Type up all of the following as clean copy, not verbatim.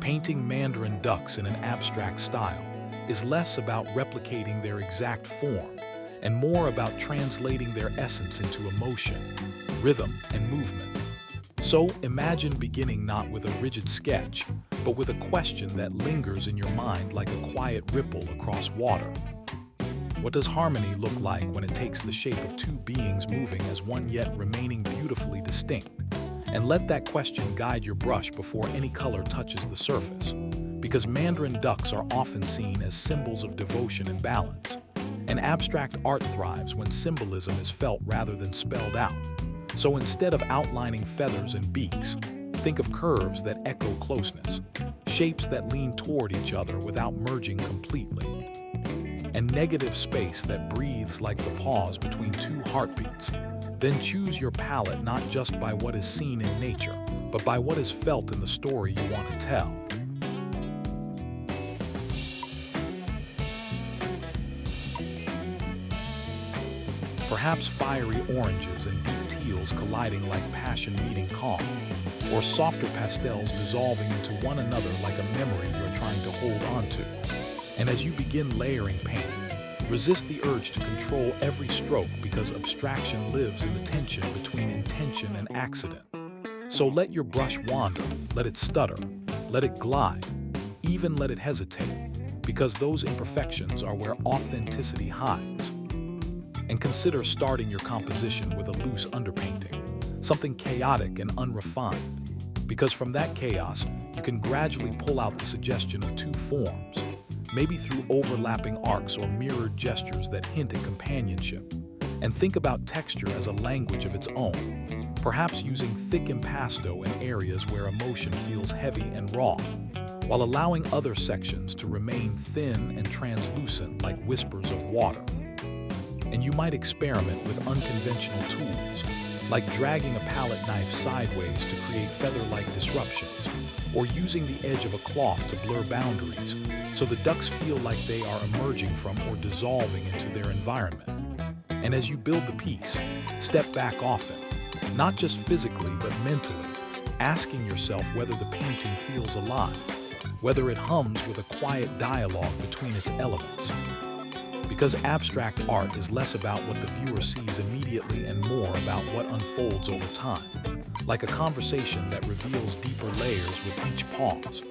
Painting Mandarin ducks in an abstract style is less about replicating their exact form and more about translating their essence into emotion, rhythm, and movement. So imagine beginning not with a rigid sketch, but with a question that lingers in your mind like a quiet ripple across water. What does harmony look like when it takes the shape of two beings moving as one yet remaining beautifully distinct? And let that question guide your brush before any color touches the surface. Because Mandarin ducks are often seen as symbols of devotion and balance. And abstract art thrives when symbolism is felt rather than spelled out. So instead of outlining feathers and beaks, think of curves that echo closeness, shapes that lean toward each other without merging completely, and negative space that breathes like the pause between two heartbeats. Then choose your palette not just by what is seen in nature, but by what is felt in the story you want to tell. Perhaps fiery oranges and deep teals colliding like passion meeting calm, or softer pastels dissolving into one another like a memory you're trying to hold on to. And as you begin layering paint, resist the urge to control every stroke because abstraction lives in the tension between intention and accident. So let your brush wander, let it stutter, let it glide, even let it hesitate, because those imperfections are where authenticity hides. And consider starting your composition with a loose underpainting, something chaotic and unrefined, because from that chaos, you can gradually pull out the suggestion of two forms, maybe through overlapping arcs or mirrored gestures that hint at companionship. And think about texture as a language of its own, perhaps using thick impasto in areas where emotion feels heavy and raw, while allowing other sections to remain thin and translucent like whispers of water. And you might experiment with unconventional tools, like dragging a palette knife sideways to create feather-like disruptions, or using the edge of a cloth to blur boundaries, so the ducks feel like they are emerging from or dissolving into their environment. And as you build the piece, step back often, not just physically but mentally, asking yourself whether the painting feels alive, whether it hums with a quiet dialogue between its elements. Because abstract art is less about what the viewer sees immediately and more about what unfolds over time, like a conversation that reveals deeper layers with each pause.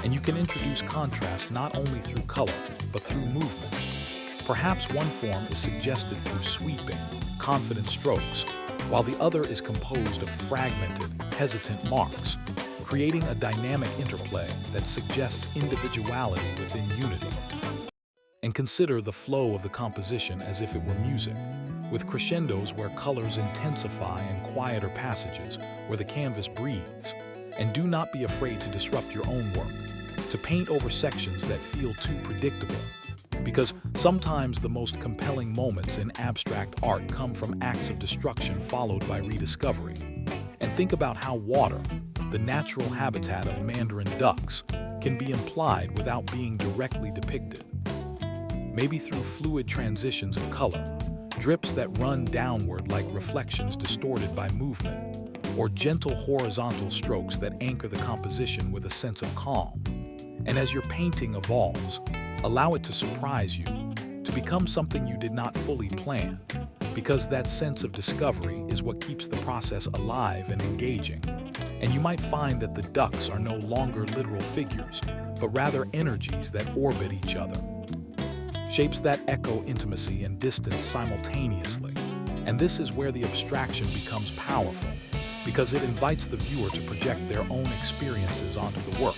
And you can introduce contrast not only through color, but through movement. Perhaps one form is suggested through sweeping, confident strokes, while the other is composed of fragmented, hesitant marks, creating a dynamic interplay that suggests individuality within unity. And consider the flow of the composition as if it were music, with crescendos where colors intensify and quieter passages where the canvas breathes. And do not be afraid to disrupt your own work, to paint over sections that feel too predictable, because sometimes the most compelling moments in abstract art come from acts of destruction followed by rediscovery. And think about how water, the natural habitat of Mandarin ducks, can be implied without being directly depicted. Maybe through fluid transitions of color, drips that run downward like reflections distorted by movement, or gentle horizontal strokes that anchor the composition with a sense of calm. And as your painting evolves, allow it to surprise you, to become something you did not fully plan, because that sense of discovery is what keeps the process alive and engaging. And you might find that the ducks are no longer literal figures, but rather energies that orbit each other. Shapes that echo intimacy and distance simultaneously. And this is where the abstraction becomes powerful, because it invites the viewer to project their own experiences onto the work,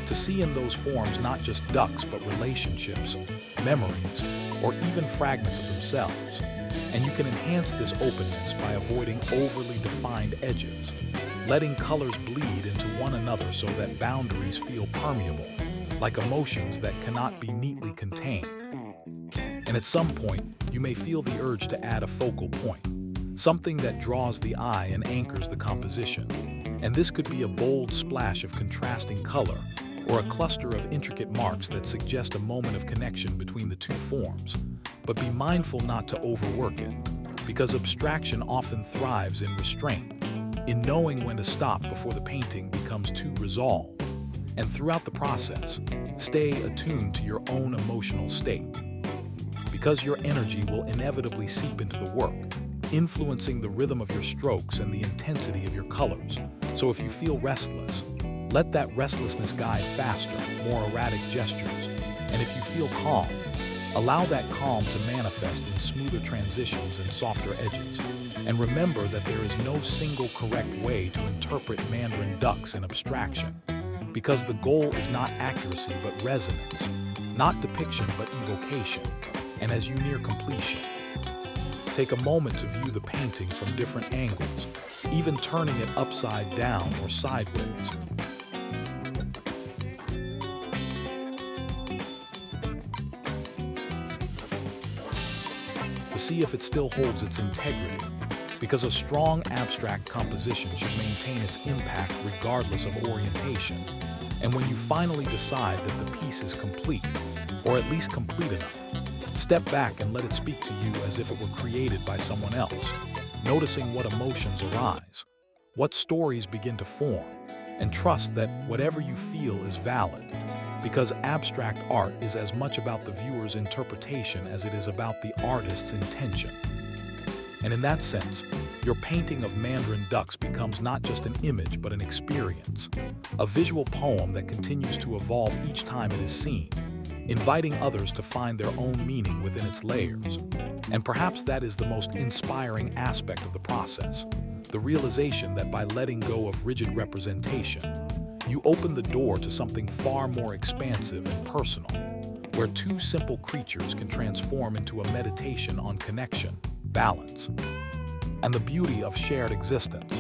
to see in those forms not just ducks but relationships, memories, or even fragments of themselves. And you can enhance this openness by avoiding overly defined edges, letting colors bleed into one another so that boundaries feel permeable, like emotions that cannot be neatly contained. And at some point, you may feel the urge to add a focal point, something that draws the eye and anchors the composition. And this could be a bold splash of contrasting color, or a cluster of intricate marks that suggest a moment of connection between the two forms. But be mindful not to overwork it, because abstraction often thrives in restraint, in knowing when to stop before the painting becomes too resolved. And throughout the process, stay attuned to your own emotional state, because your energy will inevitably seep into the work, influencing the rhythm of your strokes and the intensity of your colors. So if you feel restless, let that restlessness guide faster, more erratic gestures. And if you feel calm, allow that calm to manifest in smoother transitions and softer edges. And remember that there is no single correct way to interpret Mandarin ducks in abstraction, because the goal is not accuracy but resonance, not depiction but evocation. And as you near completion, take a moment to view the painting from different angles, even turning it upside down or sideways. To see if it still holds its integrity, because a strong abstract composition should maintain its impact regardless of orientation. And when you finally decide that the piece is complete, or at least complete enough, step back and let it speak to you as if it were created by someone else, noticing what emotions arise, what stories begin to form, and trust that whatever you feel is valid, because abstract art is as much about the viewer's interpretation as it is about the artist's intention. And in that sense, your painting of Mandarin ducks becomes not just an image but an experience, a visual poem that continues to evolve each time it is seen, inviting others to find their own meaning within its layers. And perhaps that is the most inspiring aspect of the process, the realization that by letting go of rigid representation, you open the door to something far more expansive and personal, where two simple creatures can transform into a meditation on connection, balance, and the beauty of shared existence.